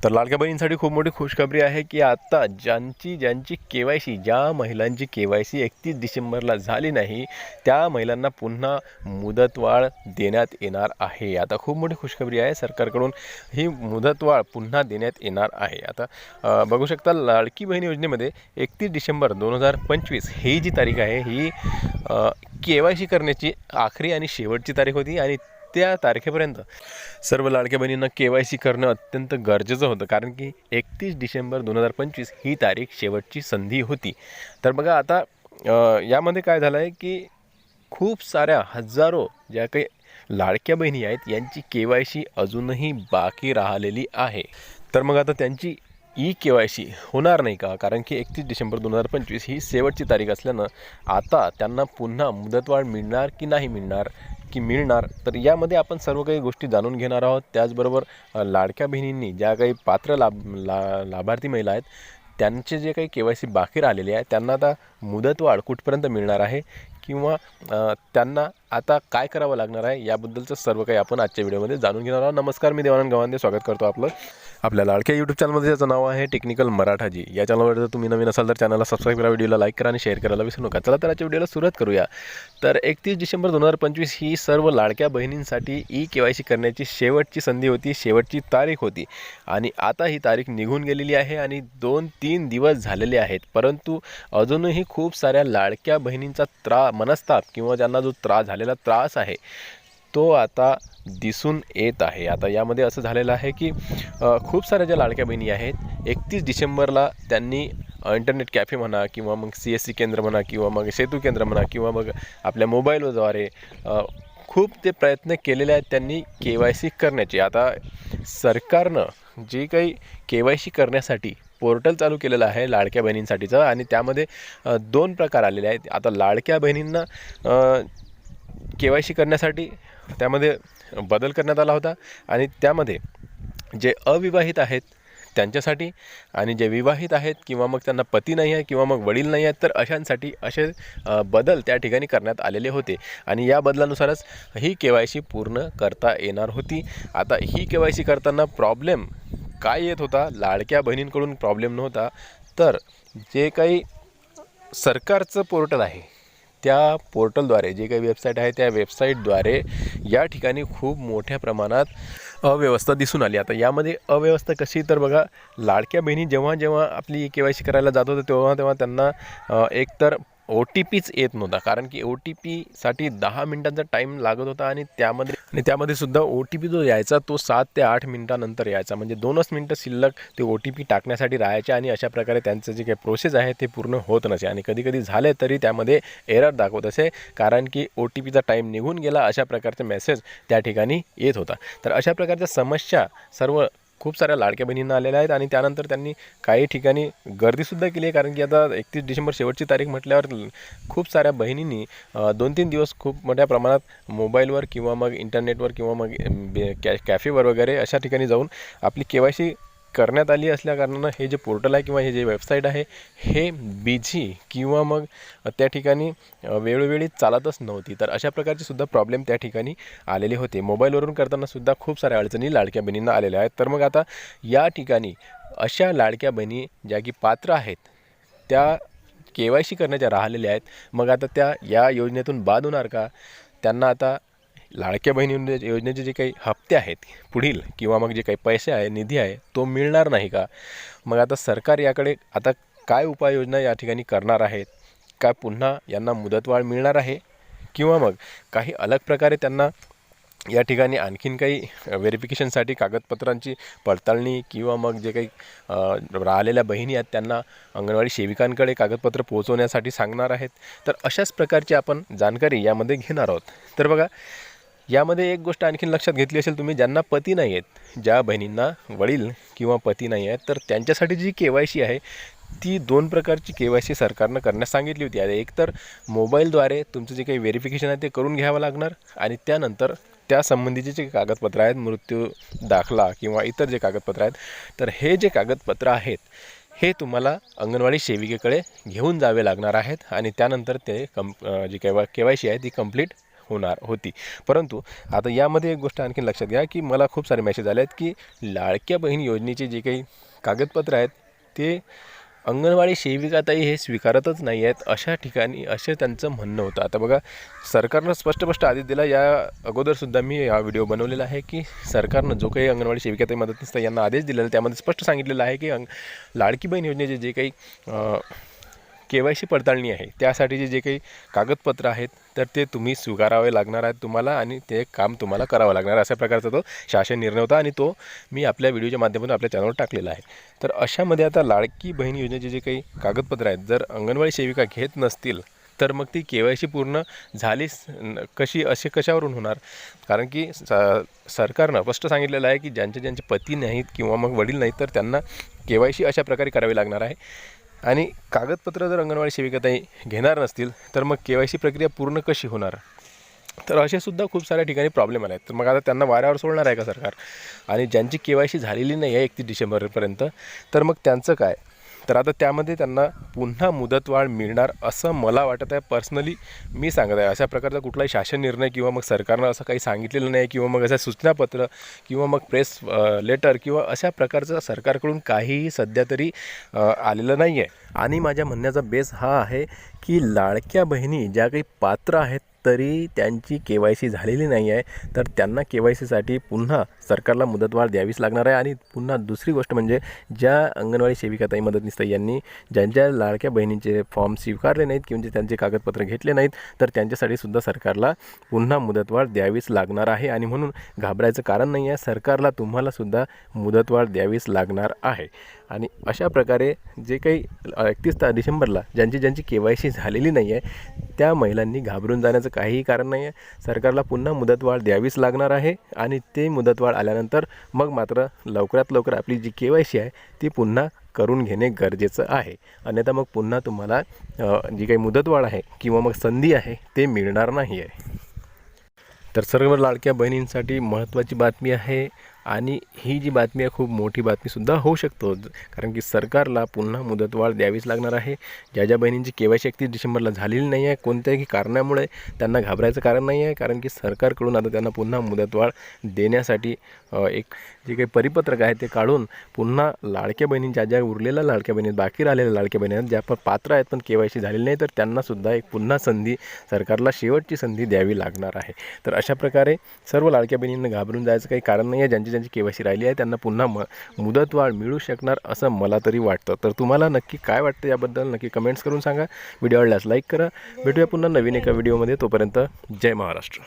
तर लाडक्या बहिणींसाठी खूप मोठी खुशखबरी आहे की आता ज्यांची के.वाय.सी ज्या महिलांची के.वाय.सी 31 डिसेंबरला झाली नाही त्या महिलांना पुन्हा मुदतवाढ देण्यात येणार आहे। आता खूप मोठी खुशखबरी आहे, सरकारकडून ही मुदतवाढ पुन्हा देण्यात येणार आहे। आता बघू शकता लाडकी बहीण योजनेमध्ये 31 डिसेंबर 2025 ही जी तारीख आहे ही के.वाय.सी करण्याची आखरी आणि शेवटची तारीख होती आणि त्या तारखेपर्यंत सर्व लाडक्या बहिणींना के.वाय.सी करणं अत्यंत गरजेचं होतं, कारण की 31 डिसेंबर 2025 ही तारीख शेवटची संधी होती। तर बघा आता यामध्ये काय झालं आहे की खूप साऱ्या हजारो ज्या काही लाडक्या बहिणी आहेत यांची के.वाय.सी अजूनही बाकी राहिलेली आहे। तर मग आता त्यांची के.वाय.सी होणार नाही का? कारण की 31 डिसेंबर 2025 ही शेवटची तारीख असल्यानं आता त्यांना पुन्हा मुदतवाढ मिळणार की नाही मिळणार, तर यामध्ये आपण सर्व काही गोष्टी जाणून घेणार आहोत। त्याचबरोबर लाडक्या बहिणींनी ज्या काही पात्र लाभार्थी महिला आहेत त्यांचे जे काही के.वाय.सी बाकी राहिलेले आहे त्यांना आता मुदतवाढ कुठपर्यंत मिळणार आहे किंवा त्यांना आता काय करावं लागणार आहे याबद्दलचं सर्व काही आपण आजच्या व्हिडिओमध्ये जाणून घेणार आहोत। नमस्कार, मी देवानंद गवांदे स्वागत करतो आपल्या लाडक्या यूट्यूब चॅनलमध्ये, ज्याचं नाव आहे टेक्निकल मराठाजी। या चॅनलवर जर तुम्ही नवीन असाल तर चॅनलला सबस्क्राईब करा, व्हिडिओला लाईक करा आणि शेअर करायला विसरू नका। चला तर आजच्या व्हिडिओला सुरुवात करूया। तर 31 डिसेंबर 2025 ही सर्व लाडक्या बहिणींसाठी के.वाय.सी करण्याची शेवटची संधी होती, शेवटची तारीख होती आणि आता ही तारीख निघून गेलेली आहे आणि 2-3 दिवस झालेले आहेत, परंतु अजूनही खूप साऱ्या लाडक्या बहिणींचा मनस्ताप किंवा ज्यांना जो झालेला त्रास आहे तो आता दिसून येत आहे। आता यामध्ये असं झालेलं आहे की खूप साऱ्या ज्या लाडक्या बहिणी आहेत 31 डिसेंबरला त्यांनी इंटरनेट कॅफे म्हणा किंवा मग CSC केंद्र म्हणा किंवा मग सेतू केंद्र म्हणा किंवा मग आपल्या मोबाईलद्वारे खूप ते प्रयत्न केलेले आहेत त्यांनी के.वाय.सी करण्याचे। आता सरकारनं जे काही के.वाय.सी करण्यासाठी पोर्टल चालू केलेलं आहे लाडक्या बहिणींसाठीचं आणि त्यामध्ये 2 प्रकार आलेले आहेत। आता लाडक्या बहिणींना के.वाय.सी करण्यासाठी त्यामध्ये बदल करण्यात आला होता आणि त्यामध्ये जे अविवाहित आहेत त्यांच्यासाठी आणि जे विवाहित आहेत किंवा मग त्यांना पती नाही आहे किंवा मग वडील नाही आहेत तर अशांसाठी असे बदल त्या ठिकाणी करण्यात आलेले होते आणि या बदलानुसारच ही के.वाय.सी पूर्ण करता येणार होती। आता ही के.वाय.सी करताना प्रॉब्लेम काय येत होता? लाडक्या बहिणींकडून प्रॉब्लेम नव्हता, तर जे काही सरकारचं पोर्टल आहे त्या पोर्टलद्वारे जे काही वेबसाईट आहे त्या वेबसाईटद्वारे या ठिकाणी खूप मोठ्या प्रमाणात अव्यवस्था दिसून आली। आता यामध्ये अव्यवस्था कशी, तर बघा लाडक्या बहिणी जेव्हा आपली के.वाय.सी करायला जात होतं तेव्हा त्यांना एकतर OTPच येत नव्हता, कारण की OTPसाठी 10 मिनिटांचा टाईम लागत होता आणि त्यामध्ये सुद्धा OTP जो यायचा तो 7 ते 8 मिनिटानंतर यायचा, म्हणजे 2च मिनिटं शिल्लक ते OTP टाकण्यासाठी राहायचे आणि अशा प्रकारे त्यांचं जे काही प्रोसेस आहे ते पूर्ण होत नसे आणि कधी झाले तरी त्यामध्ये एरर दाखवत असे, कारण की OTPचा टाईम निघून गेला अशा प्रकारचे मेसेज त्या ठिकाणी येत होता। तर अशा प्रकारच्या समस्या सर्व खूप साऱ्या लाडक्या बहिणींना आलेल्या आहेत आणि त्यानंतर त्यांनी काही ठिकाणी गर्दीसुद्धा केली आहे, कारण की आता 31 डिसेंबर शेवटची तारीख म्हटल्यावर खूप साऱ्या बहिणींनी 2-3 दिवस खूप मोठ्या प्रमाणात मोबाईलवर किंवा मग इंटरनेटवर किंवा मग कॅफेवर वगैरे अशा ठिकाणी जाऊन आपली के.वाय.सी करण्यात आली असल्याकारणानं हे जे पोर्टल आहे किंवा हे जे वेबसाईट आहे हे बिझी किंवा मग त्या ठिकाणी वेळोवेळी चालतच नव्हती। तर अशा प्रकारचे सुद्धा प्रॉब्लेम त्या ठिकाणी आलेले होते। मोबाईलवरून करताना सुद्धा खूप साऱ्या अडचणी लाडक्या बहिणींना आलेल्या आहेत। तर मग आता या ठिकाणी अशा लाडक्या बहिणी ज्या की पात्र आहेत त्या के.वाय.सी करण्याच्या राहिलेल्या आहेत, मग आता त्या या योजनेतून बाद होणार का? त्यांना आता लाडक्या बहिणी योजनेचे जे काही हप्ते आहेत पुढील किंवा मग जे काही पैसे आहे, निधी आहे, तो मिळणार नाही का? मग आता सरकार याकडे आता काय उपाययोजना या ठिकाणी करणार आहेत? काय पुन्हा यांना मुदतवाढ मिळणार आहे किंवा मग काही अलग प्रकारे त्यांना या ठिकाणी आणखीन काही व्हेरिफिकेशनसाठी कागदपत्रांची पडताळणी किंवा मग जे काही राहिलेल्या बहिणी आहेत त्यांना अंगणवाडी सेविकांकडे कागदपत्र पोहोचवण्यासाठी सांगणार आहेत? तर अशाच प्रकारची आपण जानकारी यामध्ये घेणार आहोत। तर बघा यामध्ये एक गोष्ट आणखीन लक्षात घेतली असेल तुम्ही, ज्यांना पती नाही आहेत, ज्या बहिणींना वडील किंवा पती नाही आहेत, तर त्यांच्यासाठी जी के.वाय.सी आहे ती 2 प्रकारची के.वाय.सी सरकारनं करण्यास सांगितली होती। एक तर मोबाईलद्वारे तुमचं जे काही व्हेरिफिकेशन आहे ते करून घ्यावं लागणार आणि त्यानंतर त्या संबंधीचे जे कागदपत्र आहेत, मृत्यू दाखला किंवा इतर जे कागदपत्र आहेत, तर हे जे कागदपत्र आहेत हे तुम्हाला अंगणवाडी सेविकेकडे घेऊन जावे लागणार आहेत आणि त्यानंतर ते जी के.वाय.सी आहे ती कंप्लीट होती. परंतु आता यामध्ये एक गोष्ट आणखी लक्षात घ्या की मला खूप सारे मेसेज आले आहेत की लाडक्या बहीण योजनेचे जे काही कागदपत्र आहेत ते अंगणवाडी सेविकाताई हे स्वीकारतच नाही आहेत, अशा ठिकाणी असे त्यांचं म्हणणं होतं. आता बघा, सरकारनं स्पष्ट आदेश दिला. या अगोदरसुद्धा मी हा व्हिडिओ बनवलेला आहे की सरकारनं जो काही अंगणवाडी सेविकाताई मदतनीस यांना आदेश दिलेला त्यामध्ये स्पष्ट सांगितलेलं आहे की लाडकी बहीण योजनेचे जे काही KYC पडताळणी आहे त्यासाठीचे जे काही कागदपत्र आहेत तर ते तुम्ही स्वीकारावे लागणार आहेत तुम्हाला, आणि ते काम तुम्हाला करावं लागणार, अशा प्रकारचा तो शासन निर्णय होता आणि तो मी आपल्या व्हिडिओच्या माध्यमातून आपल्या चॅनलवर टाकलेला आहे. तर अशामध्ये आता लाडकी बहीण योजनेचे जे काही कागदपत्र आहेत जर अंगणवाडी सेविका घेत नसतील तर मग ती KYC पूर्ण झालीच कशी, असे कशावरून होणार? कारण की सरकारनं स्पष्ट सांगितलेलं आहे की ज्यांचे पती नाहीत किंवा मग वडील नाहीत तर त्यांना KYC अशा प्रकारे करावी लागणार आहे. आणि कागदपत्र जर अंगणवाडी सेविकाताई घेणार नसतील तर मग KYC प्रक्रिया पूर्ण कशी होणार? तर असे सुद्धा खूप साऱ्या ठिकाणी प्रॉब्लेम आले आहेत. तर मग आता त्यांना वाऱ्यावर सोडणार आहे का सरकार? आणि ज्यांची KYC झालेली नाही आहे 31 डिसेंबरपर्यंत तर मग त्यांचं काय? तर आता त्यामध्ये त्यांना पुन्हा मुदतवाढ मिळणार असं मला वाटत आहे. पर्सनली मी सांगत आहे, अशा प्रकारचा कुठलाही शासन निर्णय किंवा मग सरकारनं असं काही सांगितलेलं नाही किंवा मग असं सूचनापत्र किंवा मग प्रेस लेटर किंवा अशा प्रकारचं सरकारकडून काहीही सध्या तरी आलेलं नाही आहे. आणि माझ्या म्हणण्याचा बेस हा आहे की लाडक्या बहिणी ज्या काही पात्र आहेत तरी त्यांची KYC झालेली नाही आहे तर त्यांना KYCसाठी पुन्हा सरकारला मुदतवाढ द्यावीच लागणार आहे. आणि पुन्हा दुसरी गोष्ट म्हणजे ज्या अंगणवाडी सेविकाताई मदतनीस यांनी ज्यांच्या लाडक्या बहिणींचे फॉर्म स्वीकारले नाहीत किंवा त्यांचे कागदपत्र घेतले नाहीत तर त्यांच्यासाठी सुद्धा सरकारला पुन्हा मुदतवाढ द्यावीच लागणार आहे. आणि म्हणून घाबरायचं कारण नाही आहे, सरकारला तुम्हालासुद्धा मुदतवाढ द्यावीच लागणार आहे. आणि अशा प्रकारे जे काही 31 डिसेंबरला ज्यांची KYC झालेली नाही आहे त्या महिलांनी घाबरून जाण्याचं काहीही कारण नाही आहे. सरकारला पुन्हा मुदतवाढ द्यावीच लागणार आहे आणि ते मुदतवाढ आल्यानंतर मग मात्र लवकरात लवकर आपली जी KYC आहे ती पुन्हा करून घेणे गरजेचं आहे. अन्यथा मग पुन्हा तुम्हाला जी काही मुदतवाढ आहे किंवा मग संधी आहे ते मिळणार नाही आहे. तर सर्व लाडक्या बहिणींसाठी महत्त्वाची बातमी आहे आणि ही जी बातमी आहे खूप मोठी बातमीसुद्धा होऊ शकतो, कारण की सरकारला पुन्हा मुदतवाढ द्यावीच लागणार आहे. ज्या बहिणींची KYC 31 डिसेंबरला झालेली नाही आहे कोणत्याही कारणामुळे त्यांना घाबरायचं कारण नाही आहे, कारण की सरकारकडून आता त्यांना पुन्हा मुदतवाढ देण्यासाठी एक जे काही परिपत्रक आहे ते काढून पुन्हा लाडक्या बहिणींच्या ज्या उरलेल्या लाडक्या बहिणी बाकी राहिलेल्या लाडक्या बहिणी आहेत ज्या पात्र आहेत पण KYC झालेली नाही तर त्यांनासुद्धा एक पुन्हा संधी, सरकारला शेवटची संधी द्यावी लागणार आहे. तर अशा प्रकारे सर्व लाडक्या बहिणींना घाबरून जायचं काही कारण नाही आहे. ज्यांची KYC राहिली आहे त्यांना पुन्हा मुदतवाढ मिळू शकणार असं मला तरी वाटतं. तर तुम्हाला नक्की काय वाटतं याबद्दल नक्की कमेंट्स करून सांगा. व्हिडिओ आवडल्यास लाईक करा. भेटूया पुन्हा नवीन एका व्हिडिओमध्ये. तोपर्यंत जय महाराष्ट्र.